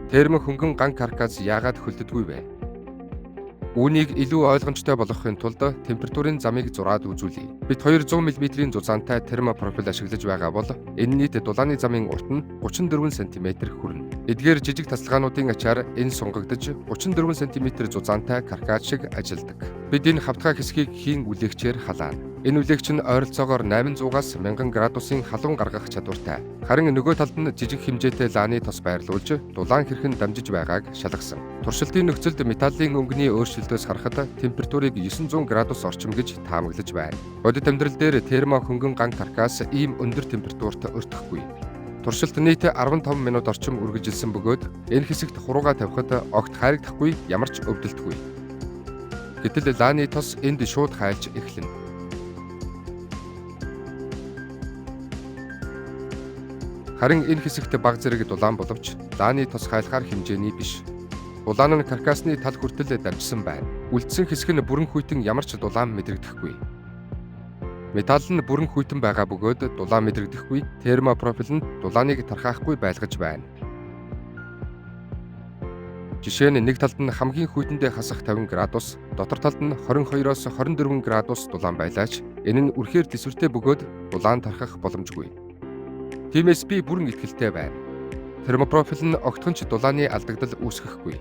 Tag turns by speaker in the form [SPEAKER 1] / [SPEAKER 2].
[SPEAKER 1] Термо хөнгөн ган каркас яагаад хөлддөггүй вэ? Үүнийг илүү ойлгомжтой болгохын тулд температурын замыг зураад үзүүлье. Бид 200 мм-ийн зузаантай термопрофил ашиглаж байгаа бол энэ нийт дулааны замын урт нь 34 см хүрнэ. Эдгээр жижиг тасалгаануудын ачаар энэ сунгагдаж 34 см зузаантай каркас шиг ажилдаг. Бид энэ хавтгай хэсгийг хийн үлээгчээр халаана. Энэ үлээгч нь ойролцоогоор 800-аас 1000 градусын халуун гаргах чадвартай. Харин нөгөө талд нь жижиг хэмжээтэй лааны тос байрлуулж дулаан хэрхэн дамжиж байгааг шалгасан. Туршилтын нөхцөлд металлын өнгөний өөрчлөлтөөс харахад температурыг 900 градус орчим гэж таамаглаж байна. Бодит амьдрал дээр термо хөнгөн ган каркас ийм өндөр температурт өртөхгүй. Туршилт нийт 15 минут орчим үргэлжилсэн бөгөөд энэ хэсэгт хурууга тавихад огт хайрагдахгүй, ямар ч өвдөлтгүй. Гэтэл лааны тос энд шууд хайлж эхэлнэ. Харин энэ хэсэгт баг зэрэг дулаан боловч лааны тос хайлахаар хэмжээний биш. Дулаан нь каркасны тал хүртэл дамжсан байна. Үлдсэн хэсэг нь бүрэн хүйтэн ямар ч дулаан мэдрэгдэхгүй. Металл нь бүрэн хүйтэн байгаа бөгөөд дулаан мэдрэгдэхгүй, термопрофил нь дулааныг тархаахгүй байлгаж байна. Жишээ нь нэг талд нь хамгийн хүйтэндээ хасах 50 градус, дотор талд нь 22-оос 24 градус дулаан байлаач энэ нь үрхээр тэсвэртэй бөгөөд дулаан тархах боломжгүй. Тиймээс би бүрэн итгэлтэй байна. Термопрофил нь огтхонч дулааны алдагдал үүсгэхгүй.